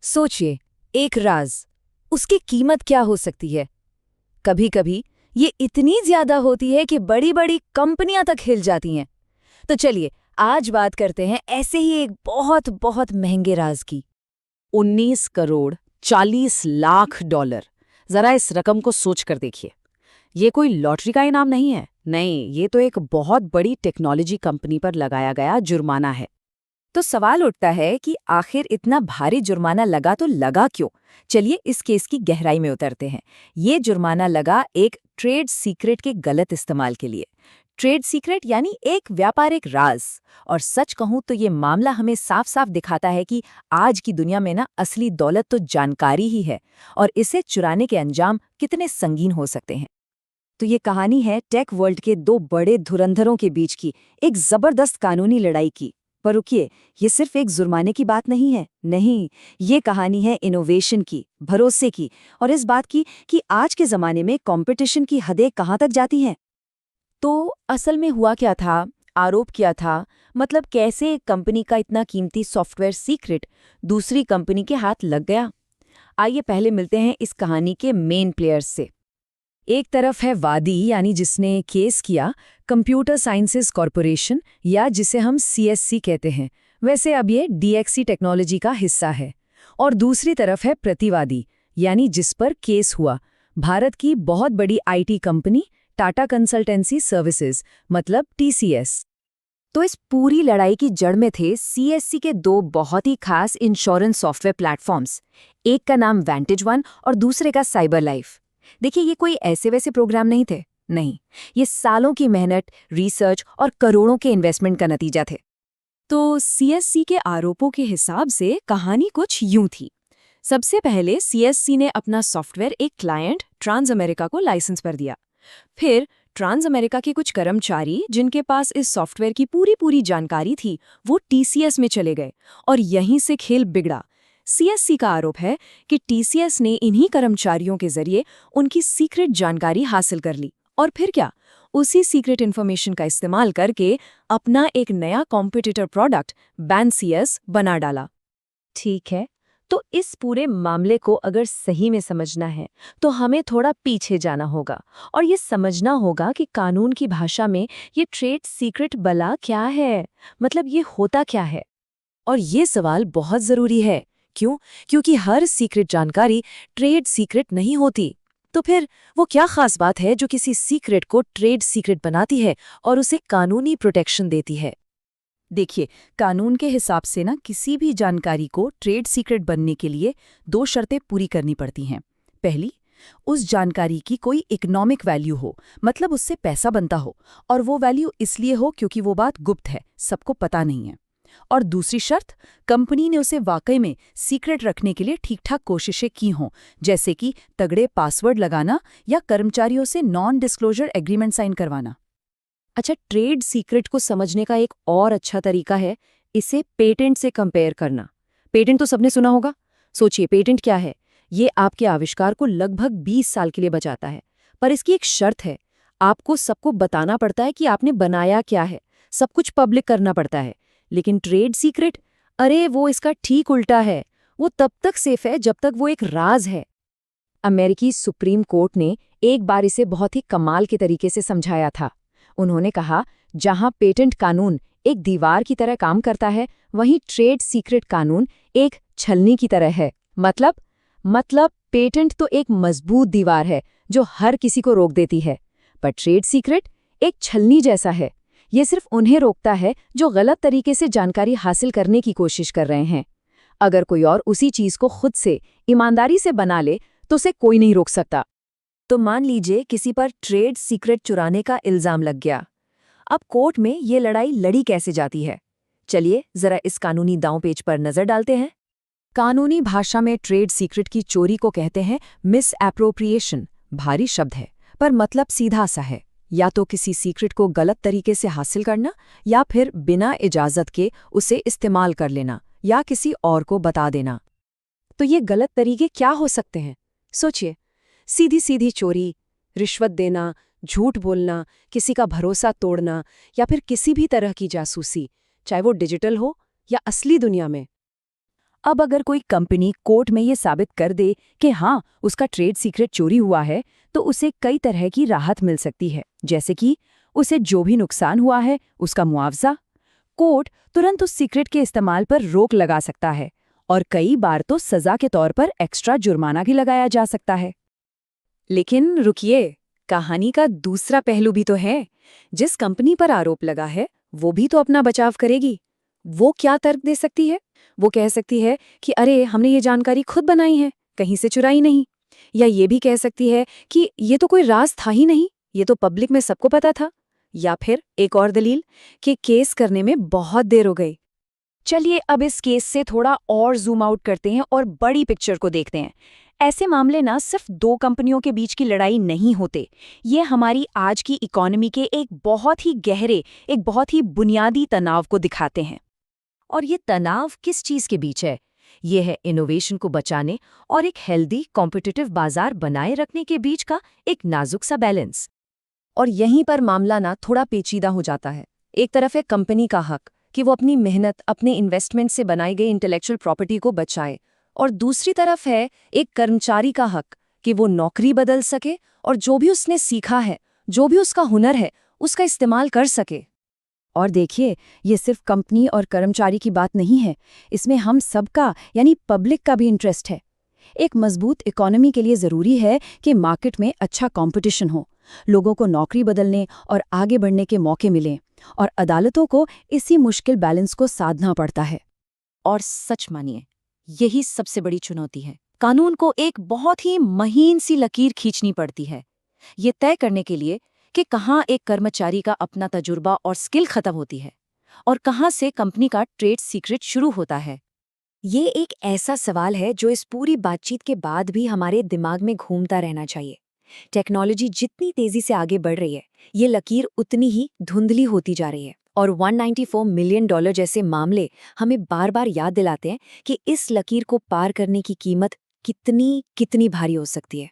सोचिए, एक राज, उसकी कीमत क्या हो सकती है? कभी कभी ये इतनी ज्यादा होती है कि बड़ी बड़ी कंपनियां तक हिल जाती हैं। तो चलिए, आज बात करते हैं ऐसे ही एक बहुत बहुत महंगे राज की। 19 करोड़ 40 लाख डॉलर। जरा इस रकम को सोच कर देखिए। ये कोई लॉटरी का इनाम नहीं है। नहीं, ये तो एक बहुत बड़ी टेक्नोलॉजी कंपनी पर लगाया गया जुर्माना है। तो सवाल उठता है कि आखिर इतना भारी जुर्माना लगा तो लगा क्यों? चलिए इस केस की गहराई में उतरते हैं। ये जुर्माना लगा एक ट्रेड सीक्रेट के गलत इस्तेमाल के लिए। ट्रेड सीक्रेट यानी एक व्यापारिक राज। और सच कहूं तो ये मामला हमें साफ साफ दिखाता है कि आज की दुनिया में ना असली दौलत तो जानकारी ही है, और इसे चुराने के अंजाम कितने संगीन हो सकते हैं। तो ये कहानी है टेक वर्ल्ड के दो बड़े धुरंधरों के बीच की, एक जबरदस्त कानूनी लड़ाई की। पर रुकिए, ये सिर्फ एक जुर्माने की बात नहीं है। नहीं, ये कहानी है इनोवेशन की, भरोसे की, और इस बात की कि आज के जमाने में कंपटीशन की हदें कहाँ तक जाती हैं। तो असल में हुआ क्या था? आरोप क्या था? मतलब कैसे एक कंपनी का इतना कीमती सॉफ्टवेयर सीक्रेट दूसरी कंपनी के हाथ लग गया? आइए पहले मिलते हैं इस कहानी के मेन प्लेयर्स से। एक तरफ है वादी, यानी जिसने केस किया, कंप्यूटर साइंसेज कॉरपोरेशन, या जिसे हम सीएससी कहते हैं। वैसे अब ये डीएक्सी टेक्नोलॉजी का हिस्सा है। और दूसरी तरफ है प्रतिवादी, यानी जिस पर केस हुआ, भारत की बहुत बड़ी IT company Tata consultancy services, मतलब टीसीएस। तो इस पूरी लड़ाई की जड़ में थे सीएससी के दो बहुत ही खास इंश्योरेंस सॉफ्टवेयर प्लेटफॉर्म्स। एक का नाम वेंटेज वन और दूसरे का साइबर लाइफ। देखिए, ये कोई ऐसे वैसे प्रोग्राम नहीं थे। नहीं, ये सालों की मेहनत, रिसर्च और करोड़ों के इन्वेस्टमेंट का नतीजा थे। तो सीएससी के आरोपों के हिसाब से कहानी कुछ यूं थी। सबसे पहले सीएससी ने अपना सॉफ्टवेयर एक क्लाइंट ट्रांस अमेरिका को लाइसेंस पर दिया। फिर ट्रांस अमेरिका के कुछ कर्मचारी, जिनके पास इस सॉफ्टवेयर की पूरी पूरी जानकारी थी, वो टीसीएस में चले गए और यहीं से खेल बिगड़ा। सीएससी का आरोप है कि टीसीएस ने इन्हीं कर्मचारियों के जरिए उनकी सीक्रेट जानकारी हासिल कर ली, और फिर क्या, उसी सीक्रेट इन्फॉर्मेशन का इस्तेमाल करके अपना एक नया कॉम्पिटिटर प्रोडक्ट बैंसीएस बना डाला। ठीक है, तो इस पूरे मामले को अगर सही में समझना है तो हमें थोड़ा पीछे जाना होगा और ये समझना होगा कि कानून की भाषा में ये ट्रेड सीक्रेट भला क्या है, मतलब ये होता क्या है। और ये सवाल बहुत जरूरी है। क्यों? क्योंकि हर सीक्रेट जानकारी ट्रेड सीक्रेट नहीं होती। तो फिर वो क्या खास बात है जो किसी सीक्रेट को ट्रेड सीक्रेट बनाती है और उसे कानूनी प्रोटेक्शन देती है? देखिए, कानून के हिसाब से ना किसी भी जानकारी को ट्रेड सीक्रेट बनने के लिए दो शर्तें पूरी करनी पड़ती हैं। पहली, उस जानकारी की कोई इकोनॉमिक वैल्यू हो, मतलब उससे पैसा बनता हो, और वो वैल्यू इसलिए हो क्योंकि वो बात गुप्त है, सबको पता नहीं है। और दूसरी शर्त, कंपनी ने उसे वाकई में सीक्रेट रखने के लिए ठीक-ठाक कोशिशें की हों, जैसे कि तगड़े पासवर्ड लगाना या कर्मचारियों से नॉन डिस्क्लोजर एग्रीमेंट साइन करवाना। अच्छा, ट्रेड सीक्रेट को समझने का एक और अच्छा तरीका है इसे पेटेंट से कंपेयर करना। पेटेंट तो सबने सुना होगा। सोचिए, पेटेंट क्या है? ये आपके आविष्कार को लगभग 20 साल के लिए बचाता है। पर इसकी एक शर्त है, आपको सबको बताना पड़ता है कि आपने बनाया क्या है, सब कुछ पब्लिक करना पड़ता है। लेकिन ट्रेड सीक्रेट, अरे वो इसका ठीक उल्टा है। वो तब तक सेफ है जब तक वो एक राज है। अमेरिकी सुप्रीम कोर्ट ने एक बार इसे बहुत ही कमाल के तरीके से समझाया था। उन्होंने कहा, जहां पेटेंट कानून एक दीवार की तरह काम करता है, वहीं ट्रेड सीक्रेट कानून एक छलनी की तरह है। मतलब पेटेंट तो एक मजबूत दीवार है जो हर किसी को रोक देती है, पर ट्रेड सीक्रेट एक छलनी जैसा है। ये सिर्फ उन्हें रोकता है जो गलत तरीके से जानकारी हासिल करने की कोशिश कर रहे हैं। अगर कोई और उसी चीज को खुद से ईमानदारी से बना ले तो उसे कोई नहीं रोक सकता। तो मान लीजिए किसी पर ट्रेड सीक्रेट चुराने का इल्जाम लग गया। अब कोर्ट में ये लड़ाई लड़ी कैसे जाती है? चलिए जरा इस कानूनी दांव-पेच पर नजर डालते हैं। कानूनी भाषा में ट्रेड सीक्रेट की चोरी को कहते हैं मिस एप्रोप्रिएशन। भारी शब्द है, पर मतलब सीधा सा है। या तो किसी सीक्रेट को गलत तरीके से हासिल करना, या फिर बिना इजाजत के उसे इस्तेमाल कर लेना या किसी और को बता देना। तो ये गलत तरीके क्या हो सकते हैं? सोचिए, सीधी सीधी चोरी, रिश्वत देना, झूठ बोलना, किसी का भरोसा तोड़ना, या फिर किसी भी तरह की जासूसी, चाहे वो डिजिटल हो या असली दुनिया में। अब अगर कोई कंपनी कोर्ट में ये साबित कर दे कि हाँ उसका ट्रेड सीक्रेट चोरी हुआ है, तो उसे कई तरह की राहत मिल सकती है, जैसे कि उसे जो भी नुकसान हुआ है उसका मुआवजा। कोर्ट तुरंत उस सीक्रेट के इस्तेमाल पर रोक लगा सकता है और कई बार तो सजा के तौर पर एक्स्ट्रा जुर्माना भी लगाया जा सकता है। लेकिन रुकिए, कहानी का दूसरा पहलू भी तो है। जिस कंपनी पर आरोप लगा है वो भी तो अपना बचाव करेगी। वो क्या तर्क दे सकती है? वो कह सकती है कि अरे हमने ये जानकारी खुद बनाई है, कहीं से चुराई नहीं। या ये भी कह सकती है कि ये तो कोई राज था ही नहीं, ये तो पब्लिक में सबको पता था। या फिर एक और दलील कि केस करने में बहुत देर हो गई। चलिए अब इस केस से थोड़ा और जूम आउट करते हैं और बड़ी पिक्चर को देखते हैं। ऐसे मामले ना सिर्फ दो कंपनियों के बीच की लड़ाई नहीं होते, ये हमारी आज की इकोनॉमी के एक बहुत ही गहरे, एक बहुत ही बुनियादी तनाव को दिखाते हैं। और ये तनाव किस चीज के बीच है? ये है इनोवेशन को बचाने और एक हेल्दी कॉम्पिटिटिव बाजार बनाए रखने के बीच का एक नाजुक सा बैलेंस। और यहीं पर मामला ना थोड़ा पेचीदा हो जाता है। एक तरफ है कंपनी का हक कि वो अपनी मेहनत, अपने इन्वेस्टमेंट से बनाई गई इंटेलेक्चुअल प्रॉपर्टी को बचाए, और दूसरी तरफ है एक कर्मचारी का हक कि वो नौकरी बदल सके और जो भी उसने सीखा है, जो भी उसका हुनर है, उसका इस्तेमाल कर सके। और देखिए, ये सिर्फ कंपनी और कर्मचारी की बात नहीं है, इसमें हम सबका यानी पब्लिक का भी इंटरेस्ट है। एक मजबूत इकोनॉमी के लिए ज़रूरी है कि मार्केट में अच्छा कंपटीशन हो, लोगों को नौकरी बदलने और आगे बढ़ने के मौके मिलें, और अदालतों को इसी मुश्किल बैलेंस को साधना पड़ता है। और सच मानिए, यही सबसे बड़ी चुनौती है। कानून को एक बहुत ही महीन सी लकीर खींचनी पड़ती है, ये तय करने के लिए कि कहाँ एक कर्मचारी का अपना तजुर्बा और स्किल खत्म होती है और कहाँ से कंपनी का ट्रेड सीक्रेट शुरू होता है। ये एक ऐसा सवाल है जो इस पूरी बातचीत के बाद भी हमारे दिमाग में घूमता रहना चाहिए। टेक्नोलॉजी जितनी तेजी से आगे बढ़ रही है, ये लकीर उतनी ही धुंधली होती जा रही है, और $194 मिलियन जैसे मामले हमें बार बार याद दिलाते हैं कि इस लकीर को पार करने की कीमत कितनी भारी हो सकती है।